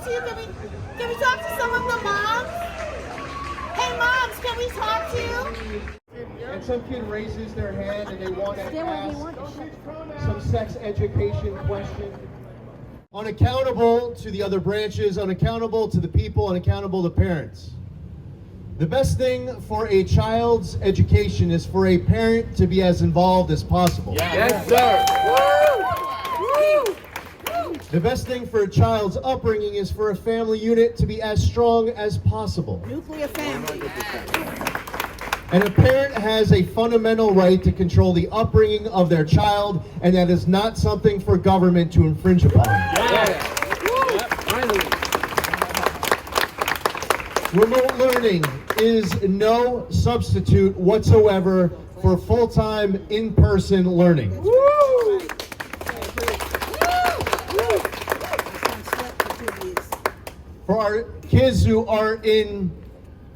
to you? Can we talk to some of the moms? Hey moms, can we talk to you? And some kid raises their hand and they want to ask some sex education question. Unaccountable to the other branches, unaccountable to the people, unaccountable to parents. The best thing for a child's education is for a parent to be as involved as possible. Yes, sir. The best thing for a child's upbringing is for a family unit to be as strong as possible. Nuclear family. And a parent has a fundamental right to control the upbringing of their child, and that is not something for government to infringe upon. Yes. Remote learning is no substitute whatsoever for full-time in-person learning. For our kids who are in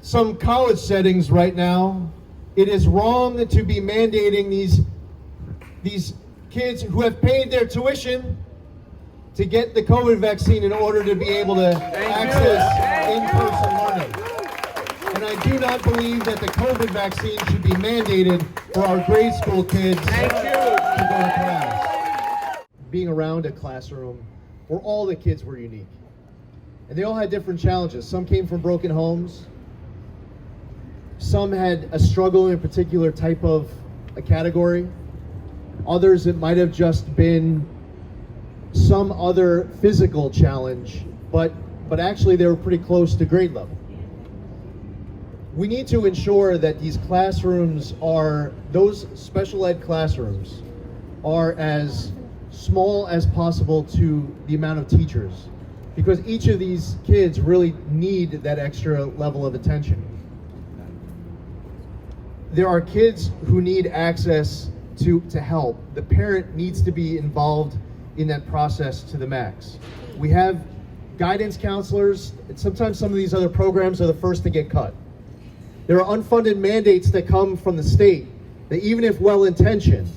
some college settings right now, it is wrong to be mandating these kids who have paid their tuition to get the COVID vaccine in order to be able to access in-person learning. And I do not believe that the COVID vaccine should be mandated for our grade school kids to go to class. Being around a classroom where all the kids were unique. And they all had different challenges. Some came from broken homes. Some had a struggle in a particular type of a category. Others, it might have just been some other physical challenge, but actually they were pretty close to grade level. We need to ensure that these classrooms those special ed classrooms are as small as possible to the amount of teachers, because each of these kids really need that extra level of attention. There are kids who need access to help. The parent needs to be involved in that process to the max. We have guidance counselors, and sometimes some of these other programs are the first to get cut. There are unfunded mandates that come from the state that, even if well-intentioned,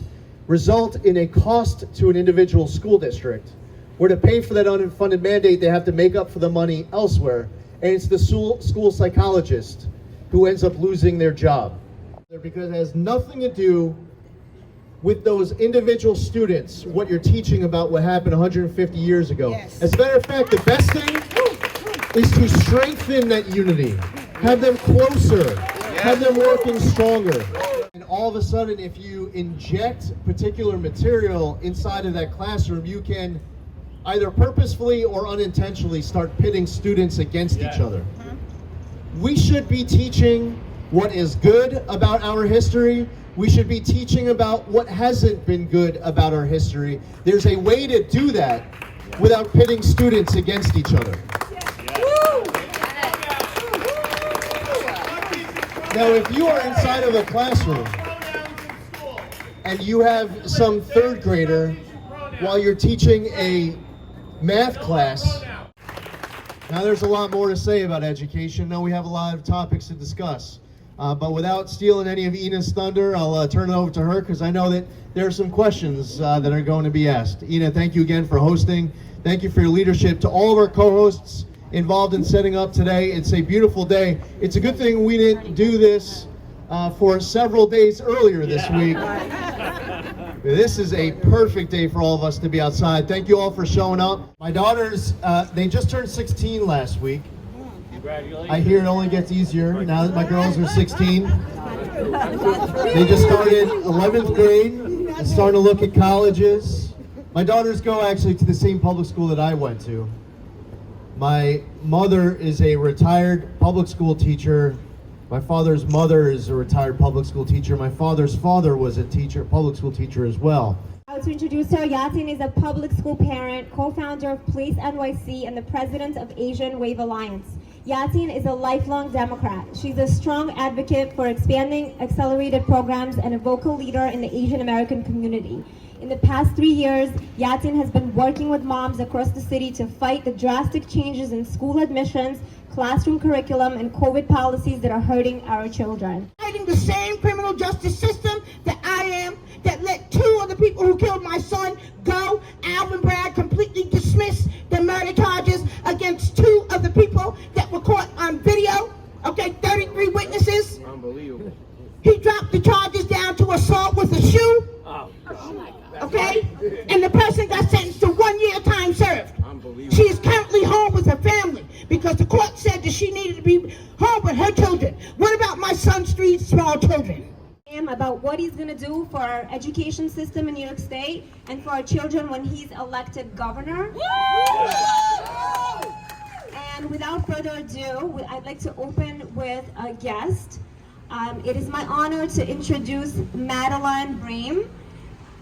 result in a cost to an individual school district, where to pay for that unfunded mandate, they have to make up for the money elsewhere, and it's the school psychologist who ends up losing their job. Because it has nothing to do with those individual students, what you're teaching about what happened 150 years ago. Yes. As a matter of fact, the best thing is to strengthen that unity, have them closer, have them working stronger. And all of a sudden, if you inject particular material inside of that classroom, you can either purposefully or unintentionally start pitting students against each other. We should be teaching what is good about our history. We should be teaching about what hasn't been good about our history. There's a way to do that without pitting students against each other. Now, if you are inside of a classroom and you have some third grader while you're teaching a math class, now there's a lot more to say about education. Now we have a lot of topics to discuss. But without stealing any of Ina's thunder, I'll turn it over to her, because I know that there are some questions that are going to be asked. Ina, thank you again for hosting. Thank you for your leadership. To all of our co-hosts involved in setting up today, it's a beautiful day. It's a good thing we didn't do this for several days earlier this week. This is a perfect day for all of us to be outside. Thank you all for showing up. My daughters, they just turned 16 last week. I hear it only gets easier now that my girls are 16. They just started 11th grade and starting to look at colleges. My daughters go actually to the same public school that I went to. My mother is a retired public school teacher. My father's mother is a retired public school teacher. My father's father was a teacher, public school teacher as well. I would to introduce her. Yasin is a public school parent, co-founder of Place NYC, and the president of Asian Wave Alliance. Yasin is a lifelong Democrat. She's a strong advocate for expanding accelerated programs and a vocal leader in the Asian American community. In the past 3 years, Yasin has been working with moms across the city to fight the drastic changes in school admissions, classroom curriculum, and COVID policies that are hurting our children. Fighting the same criminal justice system that I am, that let 2 of the people who killed my son go. Alvin Bragg completely dismissed the murder charges against 2 okay? And the person got sentenced to 1 year time served. She is currently home with her family because the court said that she needed to be home with her children. What about my son's 3 small children? About what he's going to do for our education system in New York State and for our children when he's elected governor. And without further ado, I'd like to open with a guest. It is my honor to introduce Madeline Bream.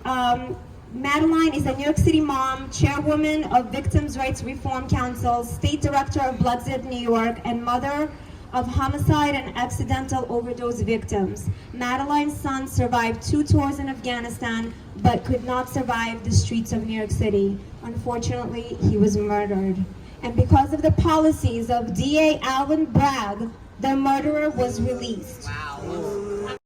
Madeline is a New York City mom, chairwoman of Victims' Rights Reform Council, state director of Bloods of New York, and mother of homicide and accidental overdose victims. Madeline's son survived 2 tours in Afghanistan, but could not survive the streets of New York City. Unfortunately, he was murdered. And because of the policies of DA Alvin Bragg, the murderer was released. Wow.